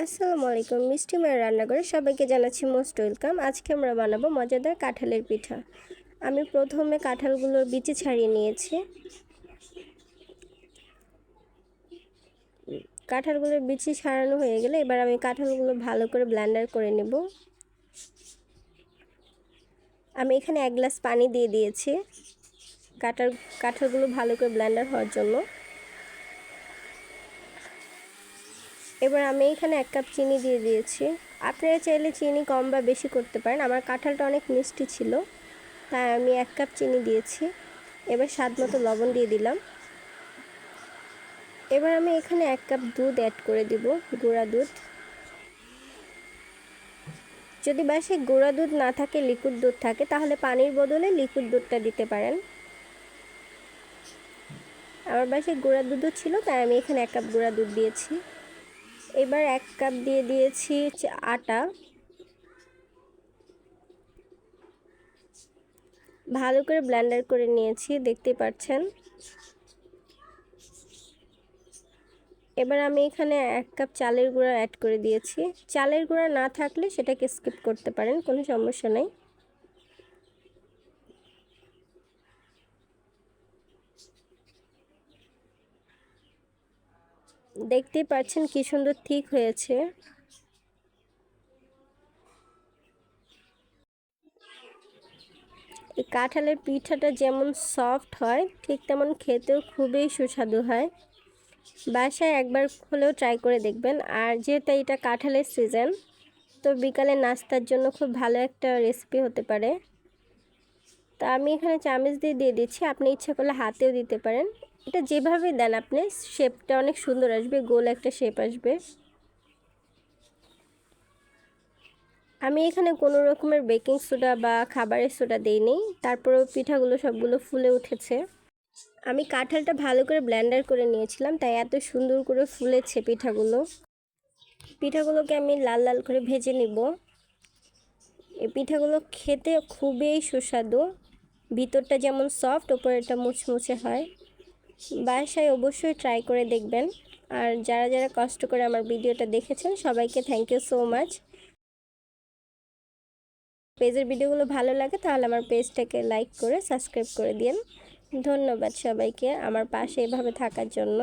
আসসালামু আলাইকুম। মিষ্টি মায়ের রান্নাঘরে সবাইকে জানাচ্ছি মোস্ট ওয়েলকাম। আজকে আমরা বানাবো মজাদার কাঁঠালের পিঠা। আমি প্রথমে কাঁঠালগুলোর বিচি ছাড়িয়ে নিয়েছি। কাঁঠালগুলোর বিচি ছাড়ানো হয়ে গেলে এবার আমি কাঁঠালগুলো ভালো করে ব্লেন্ডার করে নেব। আমি এখানে 1 গ্লাস পানি দিয়ে দিয়েছি কাঁঠালগুলো ভালো করে ব্লেন্ডার হওয়ার জন্য। এবার আমি এখানে 1 কাপ চিনি দিয়ে দিয়েছি। আপনারা চাইলে চিনি কম বা বেশি করতে পারেন। আমার কাঁঠালটা অনেক মিষ্টি ছিল, তাই আমি 1 কাপ চিনি দিয়েছি। এবার স্বাদ মতো লবণ দিয়ে দিলাম। এবার আমি এখানে 1 কাপ দুধ অ্যাড করে দিব, গুঁড়া দুধ। যদি বাসায় গুঁড়া দুধ না থাকে, লিকুইড দুধ থাকে, তাহলে পানির বদলে লিকুইড দুধটা দিতে পারেন। আমার বাসায় গুঁড়া দুধও ছিল, তাই আমি এখানে 1 কাপ গুঁড়া দুধ দিয়েছি। এবার 1 কাপ দিয়ে দিয়েছি আটা। ভালো করে ব্লেন্ডার করে নিয়েছি, দেখতে পাচ্ছেন। এবার আমি এখানে 1 কাপ চালের গুঁড়া অ্যাড করে দিয়েছি। চালের গুঁড়া না থাকলে সেটাকে স্কিপ করতে পারেন, কোনো সমস্যা নেই। দেখতেই পাচ্ছেন কি সুন্দর ঠিক হয়েছে। এই কাঁঠালের পিঠাটা যেমন সফট হয়, ঠিক তেমন খেতেও খুবই সুস্বাদু হয়। বাসায় একবার হলেও ট্রাই করে দেখবেন। আর যেহেতু এটা কাঁঠালের সিজন, তো বিকালে নাস্তার জন্য খুব ভালো একটা রেসিপি হতে পারে। তা আমি এখানে চামচ দিয়ে দিচ্ছি, আপনি ইচ্ছা করলে হাতেও দিতে পারেন। এটা যেভাবে দেন আপনি, শেপটা অনেক সুন্দর আসবে, গোল একটা শেপ আসবে। আমি এখানে কোনো রকমের বেকিং সোডা বা খাবারের সোডা দেইনি, তারপরেও পিঠাগুলো সবগুলো ফুলে উঠেছে। আমি কাঁঠালটা ভালো করে ব্লেন্ডার করে নিয়েছিলাম, তাই এত সুন্দর করে ফুলেছে পিঠাগুলোকে আমি লাল লাল করে ভেজে নিব। এই পিঠাগুলো খেতে খুবই সুস্বাদু, ভিতরটা যেমন সফট, ওপরেরটা মুচমুচে হয়। বাসায় অবশ্যই ট্রাই করে দেখবেন। আর যারা যারা কষ্ট করে আমার ভিডিওটা দেখেছেন, সবাইকে থ্যাংক ইউ সো মাচ। পেজের ভিডিওগুলো ভালো লাগে তাহলে আমার পেজটাকে লাইক করে সাবস্ক্রাইব করে দিন। ধন্যবাদ সবাইকে আমার পাশে এভাবে থাকার জন্য।